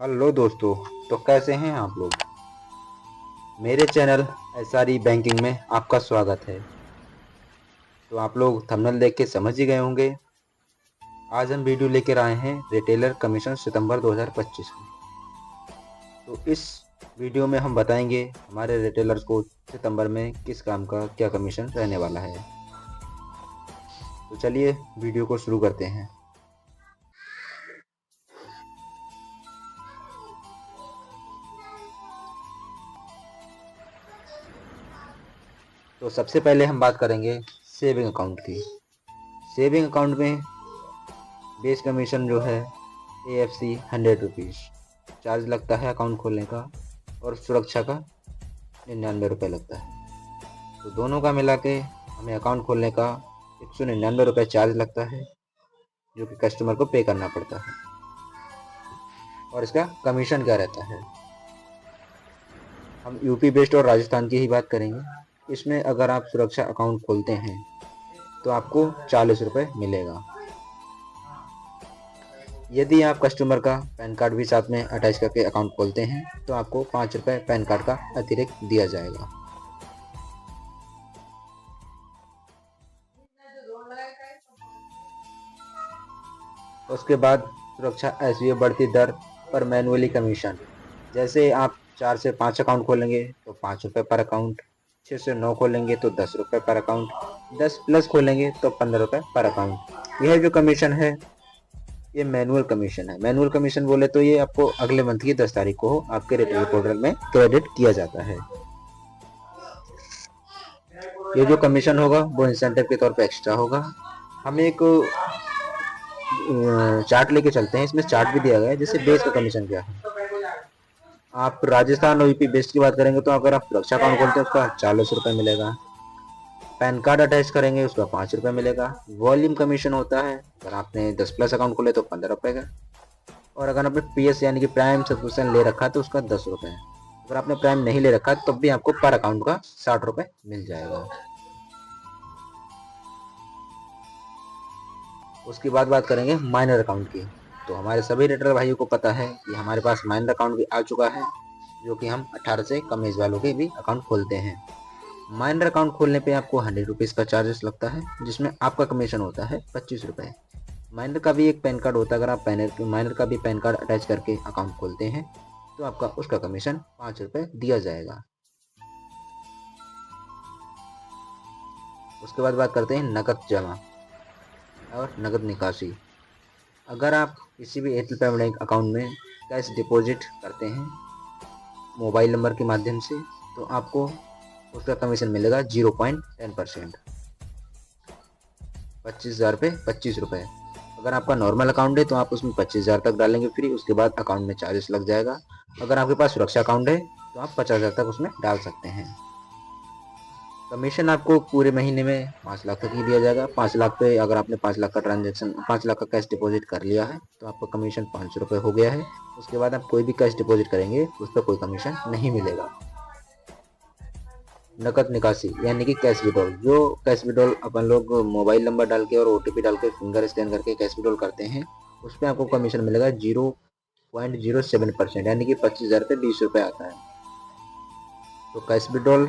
Hello दोस्तों। तो कैसे हैं आप लोग। मेरे चैनल एसआरई बैंकिंग में आपका स्वागत है। तो आप लोग थंबनेल देख के समझ ही गए होंगे। आज हम वीडियो लेकर आए हैं रिटेलर कमीशन सितंबर 2025 में। तो इस वीडियो में हम बताएंगे हमारे रिटेलर्स को सितंबर में किस काम का क्या कमीशन रहने वाला है। तो चलिए वीडियो को शुरू करते हैं। तो सबसे पहले हम बात करेंगे सेविंग अकाउंट की। सेविंग अकाउंट में बेस कमीशन जो है AFC 100 रुपीज़ चार्ज लगता है अकाउंट खोलने का, और सुरक्षा का 99 रुपये लगता है। तो दोनों का मिला के हमें अकाउंट खोलने का 199 रुपये चार्ज लगता है, जो कि कस्टमर को पे करना पड़ता है। और इसका कमीशन क्या रहता है, हम यूपी बेस्ड और राजस्थान की ही बात करेंगे। इसमें अगर आप सुरक्षा अकाउंट खोलते हैं तो आपको 40 रुपये मिलेगा। यदि आप कस्टमर का पैन कार्ड भी साथ में अटैच करके अकाउंट खोलते हैं तो आपको 5 रुपये पैन कार्ड का अतिरिक्त दिया जाएगा। उसके बाद सुरक्षा SBO बढ़ती दर पर मैनुअली कमीशन। जैसे आप 4 से 5 अकाउंट खोलेंगे तो 5 रुपये पर अकाउंट, 6 से 9 खोलेंगे तो 10 रुपये पर अकाउंट, 10 प्लस खोलेंगे तो 15 रुपये पर अकाउंट। यह जो कमीशन है ये मैनुअल कमीशन है। मैनुअल कमीशन बोले तो ये आपको अगले मंथ की 10 तारीख को आपके रिटेल पोर्टल में क्रेडिट किया जाता है। ये जो कमीशन होगा वो इंसेंटिव के तौर पे एक्स्ट्रा होगा। हम एक चार्ट लेके चलते हैं, इसमें चार्ट भी दिया गया है जैसे बेस का कमीशन क्या है। आप राजस्थान और यूपी बेस की बात करेंगे तो अगर आप सुरक्षा अकाउंट खोलते हैं उसका 40 रुपये मिलेगा। पैन कार्ड अटैच करेंगे उसका 5 रुपये मिलेगा। वॉल्यूम कमीशन होता है, अगर आपने 10 प्लस अकाउंट खोले तो 15 रुपये का। और अगर आपने PS यानी कि प्राइम सब्सक्रिप्शन ले रखा है तो उसका 10 रुपये। अगर आपने प्राइम नहीं ले रखा तब भी आपको पर अकाउंट का 60 रुपये मिल जाएगा। उसके बाद बात करेंगे माइनर अकाउंट की। तो हमारे सभी रिटेलर भाइयों को पता है कि हमारे पास माइनर अकाउंट भी आ चुका है, जो कि हम 18 से कम एज वालों के भी अकाउंट खोलते हैं। माइनर अकाउंट खोलने पे आपको 100 रुपीज़ का चार्जेस लगता है, जिसमें आपका कमीशन होता है 25 रुपये। माइनर का भी एक पैन कार्ड होता है, अगर आप माइनर का भी पैन कार्ड अटैच करके अकाउंट खोलते हैं तो आपका उसका कमीशन 5 रुपये दिया जाएगा। उसके बाद बात करते हैं नकद जमा और नकद निकासी। अगर आप किसी भी एयरटेल पेमेंट बैंक अकाउंट में कैश डिपॉजिट करते हैं मोबाइल नंबर के माध्यम से तो आपको उसका कमीशन मिलेगा 0.10%। 25,000 पे 25 रुपये। अगर आपका नॉर्मल अकाउंट है तो आप उसमें 25,000 तक डालेंगे फ्री, उसके बाद अकाउंट में चार्जेस लग जाएगा। अगर आपके पास सुरक्षा अकाउंट है तो आप 50,000 तक उसमें डाल सकते हैं। कमीशन आपको पूरे महीने में 5 लाख तक ही दिया जाएगा। 5 लाख पे अगर आपने 5 लाख का ट्रांजेक्शन 5 लाख का कैश डिपॉजिट कर लिया है तो आपका कमीशन 500 रुपये हो गया है। उसके बाद आप कोई भी कैश डिपॉजिट करेंगे उस पर कोई कमीशन नहीं मिलेगा। नकद निकासी यानी कि कैश विड्रॉल। जो कैश विड्रॉल अपन लोग मोबाइल नंबर डाल के और OTP डाल के फिंगर स्कैन करके कैश विड्रॉल करते हैं, उस पर आपको कमीशन मिलेगा 0.07%, यानी कि 25,000 पे 20 रुपये आता है। तो कैश विड्रॉल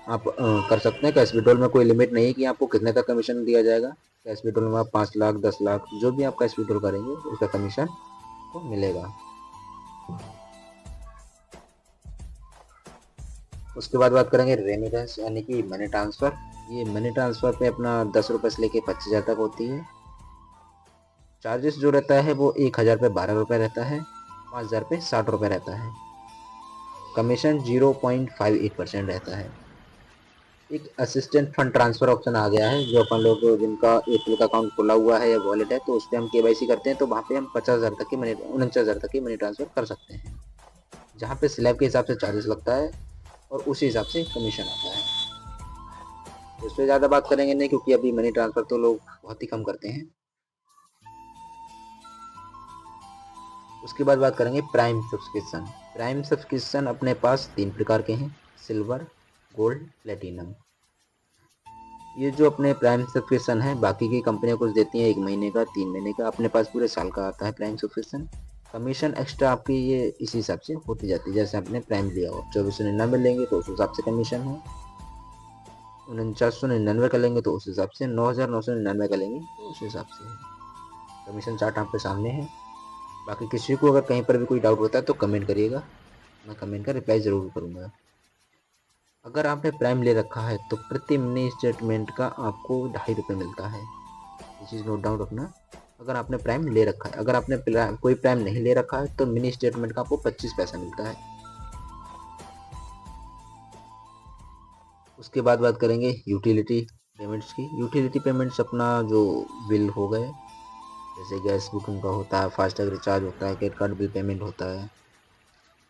आप कर सकते हैं। कैश विड्रॉल में कोई लिमिट नहीं है कि आपको कितने का कमीशन दिया जाएगा। कैश विड्रॉल में आप 5 लाख 10 लाख जो भी आप कैश विड्रॉल करेंगे उसका कमीशन को मिलेगा। उसके बाद बात करेंगे रेमिटेंस यानी कि मनी ट्रांसफ़र। ये मनी ट्रांसफ़र पे अपना 10 रुपये से लेके 25,000 तक होती है। चार्जेस जो रहता है वो 1,000 पे 12 रुपये रहता है, 5,000 पे 60 रुपये रहता है। कमीशन 0.58% रहता है। एक असिस्टेंट फंड ट्रांसफर ऑप्शन आ गया है, जो अपन लोग जिनका एयरटेल का अकाउंट खुला हुआ है या वॉलेट है तो उस पर हम KYC करते हैं तो वहाँ पे हम 50,000 तक की 49,000 तक की मनी ट्रांसफ़र कर सकते हैं, जहाँ पे स्लैब के हिसाब से चार्जेस लगता है और उसी हिसाब से कमीशन आता है। तो इस पर ज़्यादा बात करेंगे नहीं, क्योंकि अभी मनी ट्रांसफ़र तो लोग बहुत ही कम करते हैं। उसके बाद बात करेंगे प्राइम सब्सक्रिप्शन। प्राइम सब्सक्रिप्शन अपने पास 3 प्रकार के हैं, सिल्वर, गोल्ड, प्लेटिनम। ये जो अपने प्राइम सब्सक्रिप्शन है बाकी की कंपनियां कुछ देती हैं 1 महीने का, 3 महीने का, अपने पास पूरे साल का आता है प्राइम सब्सक्रिप्शन। कमीशन एक्स्ट्रा आपकी ये इसी हिसाब से होती जाती है। जैसे आपने प्राइम लिया हो 2499 लेंगे तो उस हिसाब से कमीशन है, 4999 का लेंगे तो उस हिसाब से, 9999 का लेंगे तो उस हिसाब से है। कमीशन चार्ट आपके सामने है। बाकी किसी को अगर कहीं पर भी कोई डाउट होता है तो कमेंट करिएगा, मैं कमेंट का रिप्लाई ज़रूर करूँगा। अगर आपने प्राइम ले रखा है तो प्रति मिनी स्टेटमेंट का आपको ₹2.5 मिलता है। ये चीज़ नोट डाउन रखना। अगर आपने प्राइम ले रखा है, अगर आपने कोई प्राइम नहीं ले रखा है तो मिनी स्टेटमेंट का आपको 25 पैसा मिलता है। उसके बाद बात करेंगे यूटिलिटी पेमेंट्स की। यूटिलिटी पेमेंट्स अपना जो बिल हो गए, जैसे गैस बुकिंग का होता है, फास्टैग रिचार्ज होता है, क्रेडिट कार्ड बिल पेमेंट होता है,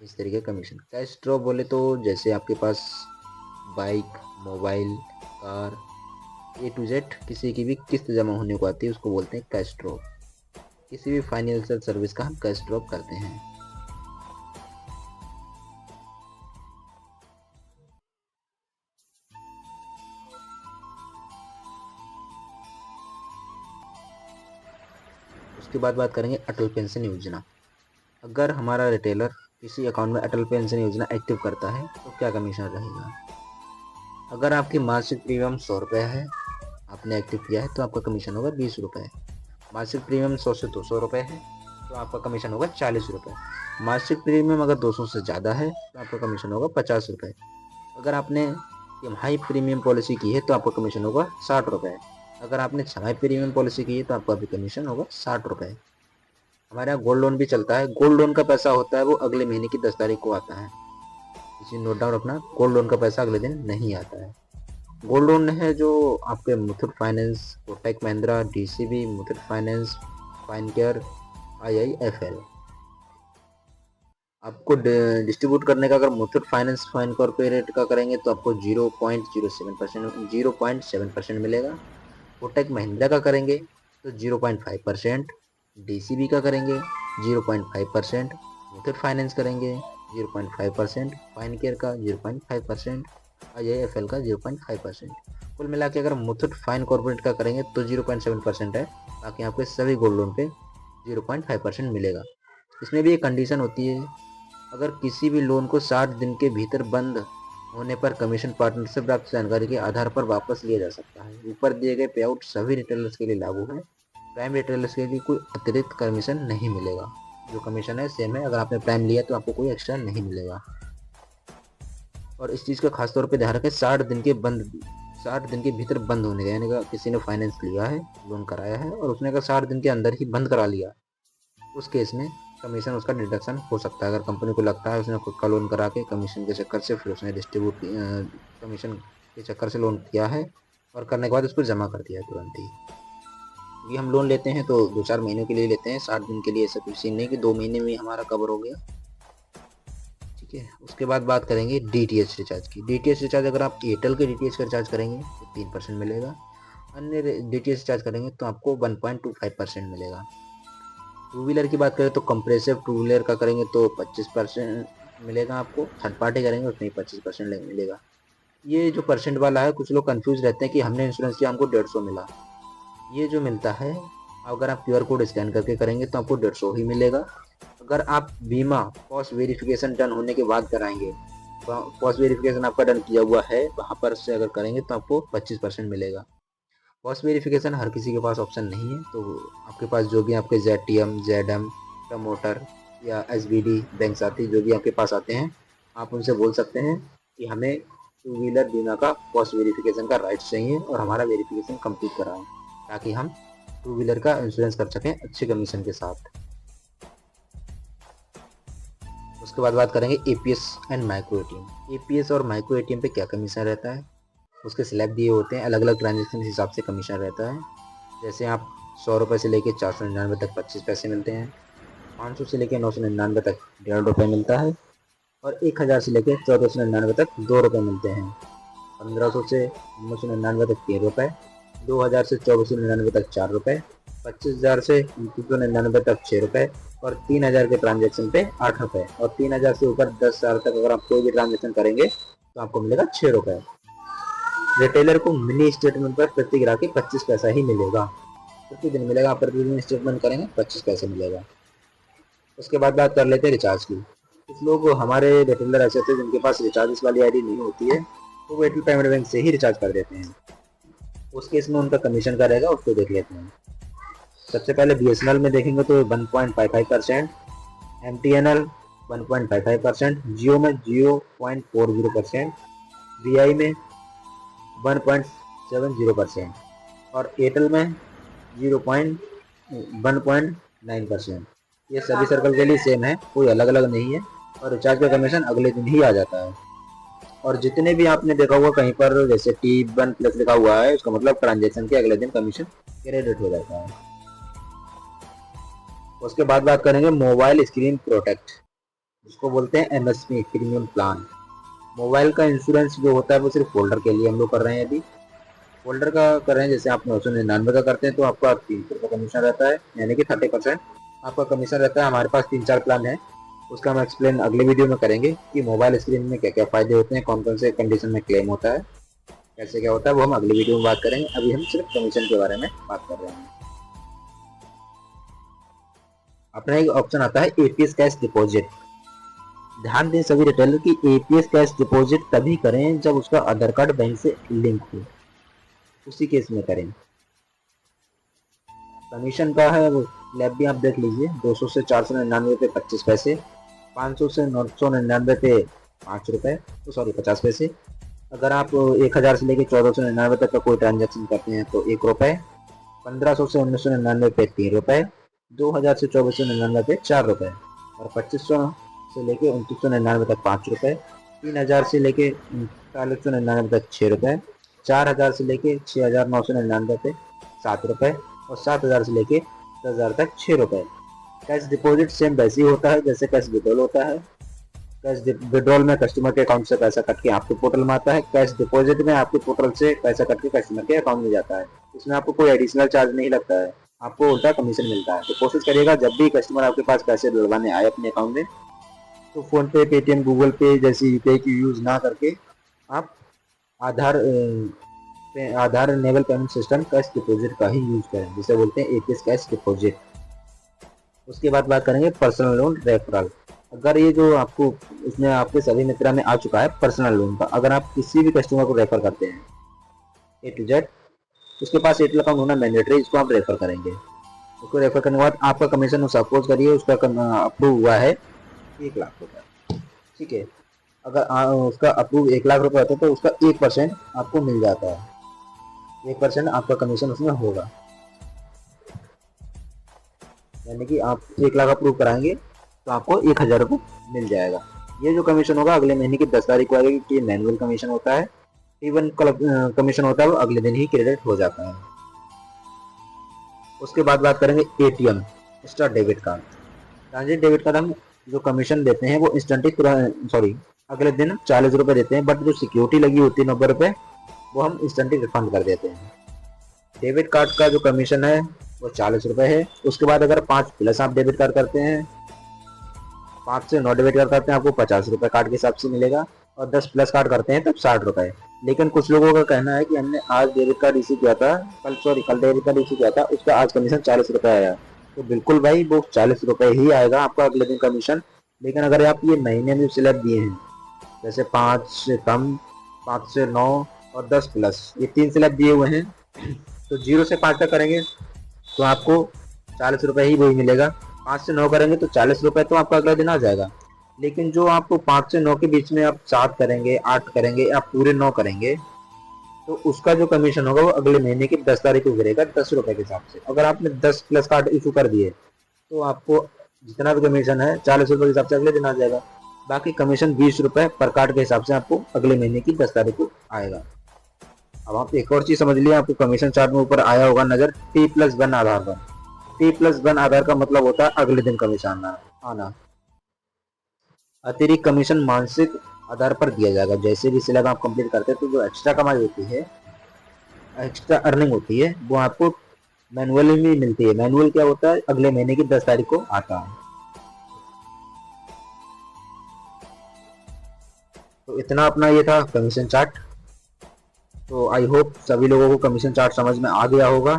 इस तरीके का कमीशन। कैश ड्रॉप बोले तो जैसे आपके पास bike, mobile, car, A to Z किसी की भी किस्त जमा होने को आती है उसको बोलते हैं कैश ड्रॉप। किसी भी फाइनेंशियल सर्विस का हम कैश ड्रॉप करते हैं। उसके बाद बात करेंगे अटल पेंशन योजना। अगर हमारा रिटेलर किसी अकाउंट में अटल पेंशन योजना एक्टिव करता है तो क्या कमीशन रहेगा। अगर आपकी मासिक प्रीमियम 100 रुपये है, आपने एक्टिव किया है तो आपका कमीशन होगा 20 रुपये। मासिक प्रीमियम 100 से 200 रुपये है तो आपका कमीशन होगा 40 रुपये। मासिक प्रीमियम अगर 200 से ज़्यादा है तो आपका कमीशन होगा 50 रुपये। अगर आपने तिमाही प्रीमियम पॉलिसी की है तो आपका कमीशन होगा 60 रुपये। अगर आपने छमाही प्रीमियम पॉलिसी की है तो आपका भी कमीशन होगा 60 रुपये। हमारे यहाँ गोल्ड लोन भी चलता है। गोल्ड लोन का पैसा होता है वो अगले महीने की 10 तारीख को आता है। इसी नोट डाउन रखना, गोल्ड लोन का पैसा अगले दिन नहीं आता है। गोल्ड लोन है जो आपके Muthoot finance, Kotak Mahindra, DCB, Muthoot finance, Fincare, IIFL आपको डिस्ट्रीब्यूट करने का। अगर मुथूट फाइनेंस फाइन कॉर्पोरेट का करेंगे तो आपको 0.07% मिलेगा। कोटक महिंद्रा का करेंगे तो 0.5%, DCB का करेंगे 0.5%, मुथूट फाइनेंस करेंगे 0.5%, फाइनकेयर का 0.5%, IIFL का 0.5%। कुल मिला के अगर मुथूट फाइन कॉर्पोरेट का करेंगे तो 0.7% है। बाकी आपके सभी गोल्ड लोन पे 0.5% मिलेगा। इसमें भी एक कंडीशन होती है, अगर किसी भी लोन को 60 दिन के भीतर बंद होने पर कमीशन पार्टनर से प्राप्त जानकारी के आधार पर वापस लिया जा सकता है। ऊपर दिए गए पे आउट सभी रिटेलर्स के लिए लागू है। प्राइम रिटेलर्स के लिए कोई अतिरिक्त कमीशन नहीं मिलेगा। जो कमीशन है सेम है। अगर आपने प्राइम लिया तो आपको कोई एक्स्ट्रा नहीं मिलेगा। और इस चीज़ का खासतौर पर ध्यान रखें, 60 दिन के भीतर बंद होने का, यानी कि किसी ने फाइनेंस लिया है, लोन कराया है और उसने अगर 60 दिन के अंदर ही बंद करा लिया, उस केस में कमीशन उसका डिडक्शन हो सकता है। अगर कंपनी को लगता है उसने खुद का लोन करा के कमीशन के चक्कर से फिर उसने कमीशन के चक्कर से लोन किया है और करने के बाद उसको जमा कर दिया है तुरंत ही। क्योंकि हम लोन लेते हैं तो 2-4 महीनों के लिए लेते हैं, 60 दिन के लिए ऐसा कुछ सीन नहीं कि 2 महीने में हमारा कवर हो गया। ठीक है। उसके बाद बात करेंगे DTH रिचार्ज की। DTH रिचार्ज अगर आप एयरटेल के DTH का रिचार्ज करेंगे तो 3% मिलेगा। अन्य DTH रिचार्ज करेंगे तो आपको 1.25% मिलेगा। टू व्हीलर की बात करें तो कंप्रेसिव टू व्हीलर का करेंगे तो 25% मिलेगा आपको। थर्ड पार्टी करेंगे उसमें 25% मिलेगा। ये जो परसेंट वाला है, कुछ लोग कंफ्यूज रहते हैं कि हमने इंश्योरेंस किया हमको 150 मिला। ये जो मिलता है, अगर आप QR कोड स्कैन करके करेंगे तो आपको 150 ही मिलेगा। अगर आप बीमा पॉस्ट वेरिफिकेशन डन होने के बाद कराएंगे, पॉस्ट वेरिफिकेशन आपका डन किया हुआ है वहाँ पर से अगर करेंगे तो आपको 25% मिलेगा। पॉस्ट वेरिफिकेशन हर किसी के पास ऑप्शन नहीं है, तो आपके पास जो भी आपके ZTM, ZM, प्रमोटर या SBD बैंक साथी जो भी आपके पास आते हैं, आप उनसे बोल सकते हैं कि हमें टू व्हीलर बीमा का पॉस्ट वेरिफिकेशन का राइट चाहिए और हमारा वेरिफिकेशन कंप्लीट कराएं, ताकि हम टू व्हीलर का इंश्योरेंस कर सकें अच्छे कमीशन के साथ। उसके बाद बात करेंगे APS and micro ATM। APS और माइक्रो ATM पे क्या कमीशन रहता है, उसके स्लैब दिए होते हैं, अलग अलग ट्रांजेक्शन के हिसाब से कमीशन रहता है। जैसे आप 100 रुपये से लेकर 499 तक 25 पैसे मिलते हैं, 500 से लेकर 999 तक 1.5 रुपये मिलता है और 1000 से लेकर 1499 तक 2 रुपये मिलते हैं, 1500 से 999 तक 3 रुपये, 2000 से 2499 तक 4 रुपये, 25,000 से 2999 तक 6 रुपये और 3000 के ट्रांजेक्शन पे 8 रुपये और 3000 से ऊपर 10 साल तक अगर आप कोई भी ट्रांजेक्शन करेंगे तो आपको मिलेगा 6 रुपये। रिटेलर को मिनी स्टेटमेंट पर प्रति ग्राहक 25 पैसा ही मिलेगा। प्रतिदिन मिलेगा। आप प्रतिदिन स्टेटमेंट करेंगे 25 पैसे मिलेगा। उसके बाद बात कर लेते हैं रिचार्ज की। कुछ लोग हमारे रिटेलर ऐसे थे जिनके पास रिचार्ज वाली आईडी नहीं होती है, तो वो एयरटेल पेमेंट बैंक से ही रिचार्ज कर देते हैं। उस केस में उनका कमीशन का रहेगा, उसको देख लेते हैं। सबसे पहले बीएसएनएल में देखेंगे तो 1.55%, एमटीएनएल 1.55%, जियो में 0.40%, वीआई में 1.70% और एयरटेल में 1.9%। ये सभी सर्कल के लिए सेम है, कोई अलग अलग नहीं है। और रिचार्ज का कमीशन अगले दिन ही आ जाता है। और जितने भी आपने देखा होगा कहीं पर जैसे T1+ लिखा हुआ है, उसका मतलब ट्रांजेक्शन के अगले दिन कमीशन क्रेडिट हो जाता है। उसके बाद बात करेंगे मोबाइल स्क्रीन प्रोटेक्ट, जिसको बोलते हैं एमएसपी प्रीमियम प्लान। मोबाइल का इंश्योरेंस जो होता है वो सिर्फ फोल्डर के लिए हम लोग कर रहे हैं। अभी फोल्डर का कर रहे हैं, जैसे आप 999 का करते हैं तो आपका 300 रुपये कमीशन रहता है, यानी कि 30% आपका कमीशन रहता है। हमारे पास 3-4 प्लान है, उसका हम एक्सप्लेन अगले वीडियो में करेंगे कि मोबाइल स्क्रीन में क्या क्या फायदे होते हैं, कौन कौन से कंडीशन में क्लेम होता है, कैसे क्या होता है, वो हम अगले वीडियो में बात करेंगे। अभी हम सिर्फ कमीशन के बारे में बात कर रहे हैं। अपना एक ऑप्शन आता है एपीएस कैश डिपॉजिट। ध्यान दें सभी रिटेलर की, एपीएस कैश डिपॉजिट तभी करें जब उसका आधार कार्ड बैंक से लिंक हो, उसी केस में करें। कमीशन का है वो स्लैब भी आप देख लीजिए, 200 से 499 पे 25 पैसे, 500 से 999 पे 5 रुपये, तो सॉरी 50 पैसे। अगर आप 1000 से लेकर 1499 तक का कोई ट्रांजेक्शन करते हैं तो 1 रुपये, 1500 से 1999 पे 3 रुपये, 2000 से 2499 पे 4 रुपये और 2500 से लेके 2999 तक 5 रुपये, 3000 से लेके 3999 तक 6 रुपये, 4000 से लेके 6999 पे 7 रुपये और 7000 से लेके 10,000 तक 6 रुपये। कैश डिपॉजिट सेम वैसे ही होता है जैसे कैश विड्रॉल होता है। कैश विड्रॉल में कस्टमर के अकाउंट से पैसा कट के आपके पोर्टल में आता है, कैश डिपॉजिट में आपके पोर्टल से पैसा कट के कस्टमर के अकाउंट में जाता है। इसमें आपको कोई एडिशनल चार्ज नहीं लगता है, आपको उल्टा कमीशन मिलता है। तो कोशिश करिएगा जब भी कस्टमर आपके पास पैसे डलवाने आए अपने अकाउंट में, तो फोन पे, पेटीएम, गूगल पे जैसी यूपीआई की यूज ना करके आप Aadhaar Aadhaar enable payment system cash deposit का ही यूज करें, जिसे बोलते हैं एपीएस कैश डिपॉजिट। उसके बाद बात करेंगे पर्सनल लोन रेफरल। अगर ये जो आपको इसमें आपके सभी मित्रा में आ चुका है पर्सनल लोन का, अगर आप किसी भी कस्टमर को रेफर करते हैं A to Z, उसके पास एयरटेल अकाउंट होना मैंडेटरी, इसको आप रेफर करेंगे। उसको रेफर करने के बाद आपका कमीशन सपोज करिए उसका अप्रूव हुआ है 1 लाख रुपये, ठीक है। अगर उसका अप्रूव 1 लाख रुपये होता है तो उसका 1% आपको मिल जाता है, 1% आपका कमीशन उसमें होगा। यानी कि आप 1 लाख अप्रूव कराएंगे तो आपको 1000 रुपये मिल जाएगा। ये जो कमीशन होगा अगले महीने की 10 तारीख को आएगी, कि मैनुअल कमीशन होता है। T1 कमीशन होता है वो अगले दिन ही क्रेडिट हो जाता है। उसके बाद बात करेंगे ATM extra debit card. Transit debit card हम जो कमीशन देते हैं वो इंस्टेंटली अगले दिन 40 रुपये देते हैं, बट जो सिक्योरिटी लगी होती है 90 रुपये, वो हम इंस्टेंटली रिफंड कर देते हैं। डेबिट कार्ड का जो कमीशन है वो 40 रुपये है। उसके बाद अगर 5+ आप डेबिट कार्ड करते हैं, 5 से 9 डेबिट कार्ड करते हैं, आपको 50 रुपये कार्ड के हिसाब से मिलेगा। और 10+ कार्ड करते हैं तब 60 रुपये। लेकिन कुछ लोगों का कहना है कि हमने आज डेबिट कार्ड इशू किया था, कल डेबिट कार्ड इशू किया था, उसका आज कमीशन 40 रुपये आया। तो बिल्कुल भाई वो 40 रुपये ही आएगा आपका अगले दिन कमीशन। लेकिन अगर आप ये महीने में स्लैब दिए हैं, जैसे 5 से कम, 5 से 9 और 10+, ये 3 स्लैब दिए हुए हैं, तो 0 से 5 तक करेंगे तो आपको 40 रुपये ही वही मिलेगा। 5 से 9 करेंगे तो 40 रुपये तो आपका अगला दिन आ जाएगा। लेकिन जो आपको 5 से 9 के बीच में आप 7 करेंगे, 8 करेंगे, आप पूरे 9 करेंगे, तो उसका जो कमीशन होगा वो अगले महीने की 10 तारीख को गिरेगा 10 रुपये के हिसाब से। अगर आपने 10+ कार्ड इशू कर दिए तो आपको जितना भी कमीशन है 40 रुपये के हिसाब से अगले दिन आ जाएगा। बाकी कमीशन 20 रुपये पर कार्ड के हिसाब से आपको अगले महीने की 10 तारीख को आएगा। अब आप एक और चीज समझ लिया, आपको कमीशन चार्ट में ऊपर आया होगा नजर, T+1 आधार पर। T+1 आधार का मतलब होता है अगले दिन कमीशन आना। अतिरिक्त कमीशन मानसिक आधार पर दिया जाएगा। जैसे भी स्लैब आप कंप्लीट करते हैं तो जो एक्स्ट्रा कमाई होती है, एक्स्ट्रा अर्निंग होती है, वो आपको मैनुअली भी मिलती है। मैनुअल क्या होता है, अगले महीने की 10 तारीख को आता है। तो इतना अपना ये था कमीशन चार्ट। तो आई होप सभी लोगों को कमीशन चार्ट समझ में आ गया होगा।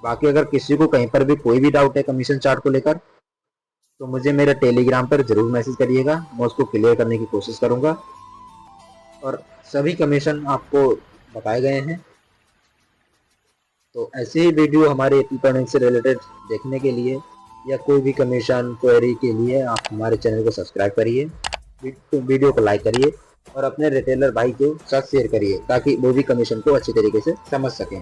बाकी अगर किसी को कहीं पर भी कोई भी डाउट है कमीशन चार्ट को लेकर, तो मुझे मेरे टेलीग्राम पर ज़रूर मैसेज करिएगा, मैं उसको क्लियर करने की कोशिश करूँगा और सभी कमीशन आपको बताए गए हैं। तो ऐसे ही वीडियो हमारे एपीपी अर्निंग से रिलेटेड देखने के लिए या कोई भी कमीशन क्वेरी के लिए आप हमारे चैनल को सब्सक्राइब करिए, वीडियो को लाइक करिए और अपने रिटेलर भाई के साथ शेयर करिए ताकि वो भी कमीशन को अच्छी तरीके से समझ सकें।